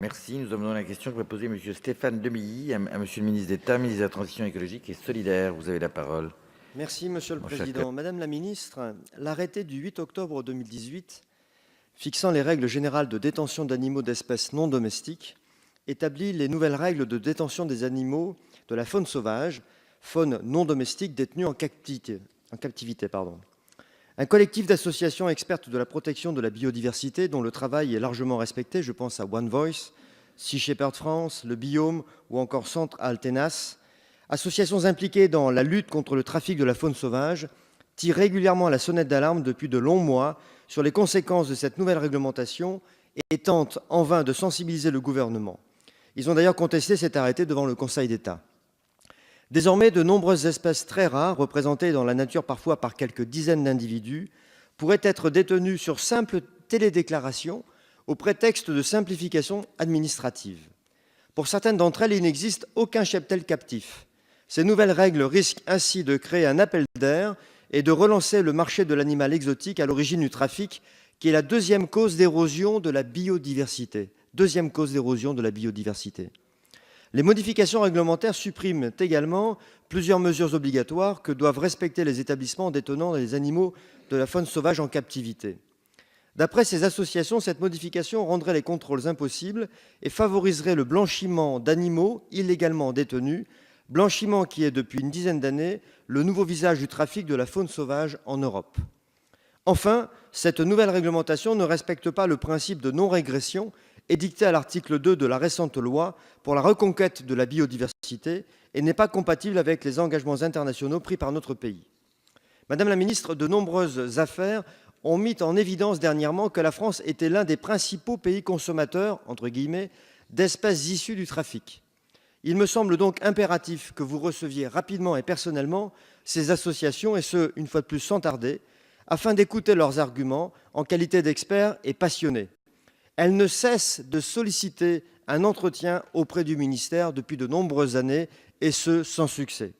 Merci. Nous avons la question que va poser M. Stéphane Demilly à Monsieur le ministre d'État, ministre de la Transition écologique et solidaire. Vous avez la parole. Merci, Monsieur le Président. Madame la Ministre, l'arrêté du 8 octobre 2018 fixant les règles générales de détention d'animaux d'espèces non domestiques établit les nouvelles règles de détention des animaux de la faune sauvage, faune non domestique détenue en captivité. Un collectif d'associations expertes de la protection de la biodiversité dont le travail est largement respecté, je pense à One Voice, Sea Shepherd France, Le Biome ou encore Centre Altenas, associations impliquées dans la lutte contre le trafic de la faune sauvage, tirent régulièrement la sonnette d'alarme depuis de longs mois sur les conséquences de cette nouvelle réglementation et tentent en vain de sensibiliser le gouvernement. Ils ont d'ailleurs contesté cet arrêté devant le Conseil d'État. Désormais, de nombreuses espèces très rares, représentées dans la nature parfois par quelques dizaines d'individus, pourraient être détenues sur simple télédéclaration au prétexte de simplification administrative. Pour certaines d'entre elles, il n'existe aucun cheptel captif. Ces nouvelles règles risquent ainsi de créer un appel d'air et de relancer le marché de l'animal exotique à l'origine du trafic, qui est la deuxième cause d'érosion de la biodiversité. Les modifications réglementaires suppriment également plusieurs mesures obligatoires que doivent respecter les établissements détenant les animaux de la faune sauvage en captivité. D'après ces associations, cette modification rendrait les contrôles impossibles et favoriserait le blanchiment d'animaux illégalement détenus, blanchiment qui est depuis une dizaine d'années le nouveau visage du trafic de la faune sauvage en Europe. Enfin, cette nouvelle réglementation ne respecte pas le principe de non-régression édicté à l'article 2 de la récente loi pour la reconquête de la biodiversité et n'est pas compatible avec les engagements internationaux pris par notre pays. Madame la ministre, de nombreuses affaires ont mis en évidence dernièrement que la France était l'un des principaux pays consommateurs, entre guillemets, d'espèces issues du trafic. Il me semble donc impératif que vous receviez rapidement et personnellement ces associations, et ce, une fois de plus, sans tarder, afin d'écouter leurs arguments en qualité d'experts et passionnés. Elles ne cessent de solliciter un entretien auprès du ministère depuis de nombreuses années, et ce, sans succès.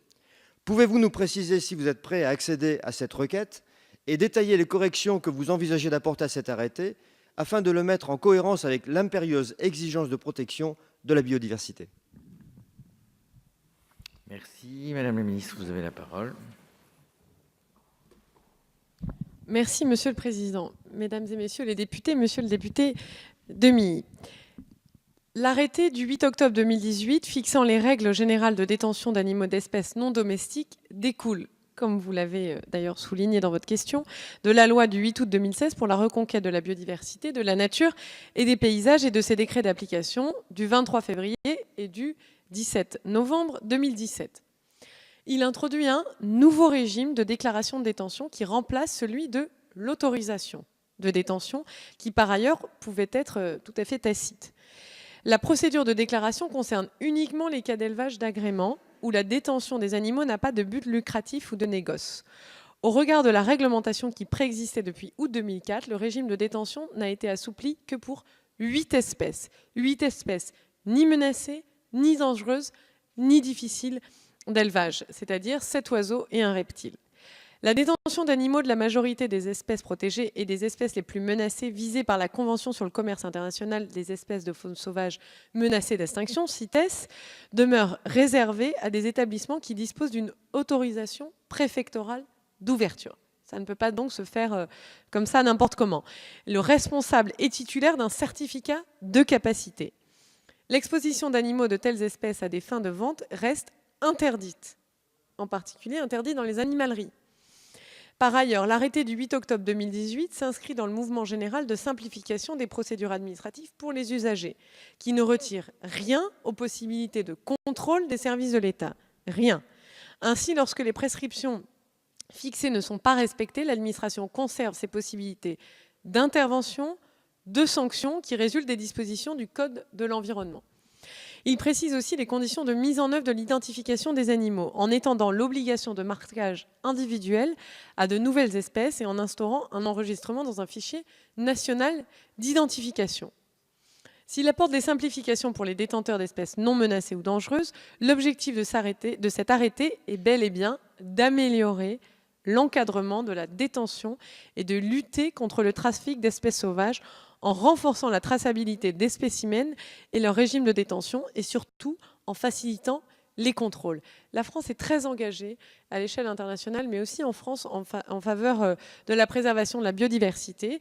Pouvez-vous nous préciser si vous êtes prêt à accéder à cette requête et détailler les corrections que vous envisagez d'apporter à cet arrêté afin de le mettre en cohérence avec l'impérieuse exigence de protection de la biodiversité? Merci. Madame la ministre, vous avez la parole. Merci, Monsieur le Président. Mesdames et Messieurs les députés, Monsieur le député Demilly. L'arrêté du 8 octobre 2018 fixant les règles générales de détention d'animaux d'espèces non domestiques découle, comme vous l'avez d'ailleurs souligné dans votre question, de la loi du 8 août 2016 pour la reconquête de la biodiversité, de la nature et des paysages et de ses décrets d'application du 23 février et du 17 novembre 2017. Il introduit un nouveau régime de déclaration de détention qui remplace celui de l'autorisation de détention, qui par ailleurs pouvait être tout à fait tacite. La procédure de déclaration concerne uniquement les cas d'élevage d'agrément où la détention des animaux n'a pas de but lucratif ou de négoce. Au regard de la réglementation qui préexistait depuis août 2004, le régime de détention n'a été assoupli que pour 8 espèces. 8 espèces ni menacées, ni dangereuses, ni difficiles d'élevage, c'est-à-dire 7 oiseaux et un reptile. La détention d'animaux de la majorité des espèces protégées et des espèces les plus menacées visées par la Convention sur le commerce international des espèces de faune sauvage menacées d'extinction, CITES, demeure réservée à des établissements qui disposent d'une autorisation préfectorale d'ouverture. Ça ne peut pas donc se faire comme ça n'importe comment. Le responsable est titulaire d'un certificat de capacité. L'exposition d'animaux de telles espèces à des fins de vente reste interdite, en particulier interdite dans les animaleries. Par ailleurs, l'arrêté du 8 octobre 2018 s'inscrit dans le mouvement général de simplification des procédures administratives pour les usagers, qui ne retire rien aux possibilités de contrôle des services de l'État. Rien. Ainsi, lorsque les prescriptions fixées ne sont pas respectées, l'administration conserve ses possibilités d'intervention, de sanctions qui résultent des dispositions du Code de l'environnement. Il précise aussi les conditions de mise en œuvre de l'identification des animaux, en étendant l'obligation de marquage individuel à de nouvelles espèces et en instaurant un enregistrement dans un fichier national d'identification. S'il apporte des simplifications pour les détenteurs d'espèces non menacées ou dangereuses, l'objectif de cet arrêté est bel et bien d'améliorer l'encadrement de la détention et de lutter contre le trafic d'espèces sauvages en renforçant la traçabilité des spécimens et leur régime de détention, et surtout en facilitant les contrôles. La France est très engagée à l'échelle internationale, mais aussi en France, en faveur de la préservation de la biodiversité.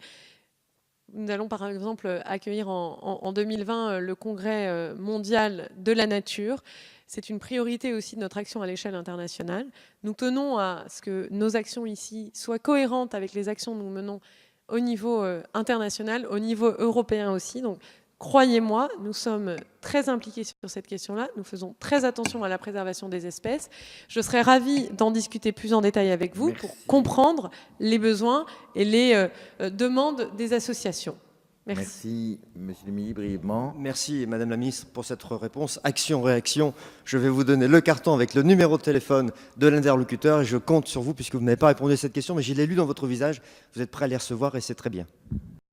Nous allons par exemple accueillir en 2020 le congrès mondial de la nature. C'est une priorité aussi de notre action à l'échelle internationale. Nous tenons à ce que nos actions ici soient cohérentes avec les actions que nous menons au niveau international, au niveau européen aussi. Donc, croyez-moi, nous sommes très impliqués sur cette question-là. Nous faisons très attention à la préservation des espèces. Je serais ravie d'en discuter plus en détail avec vous pour comprendre les besoins et les demandes des associations. Merci, Monsieur Demilly, brièvement. Merci, Madame la Ministre, pour cette réponse. Action-réaction, je vais vous donner le carton avec le numéro de téléphone de l'interlocuteur et je compte sur vous puisque vous n'avez pas répondu à cette question, mais je l'ai lu dans votre visage. Vous êtes prêt à les recevoir et c'est très bien.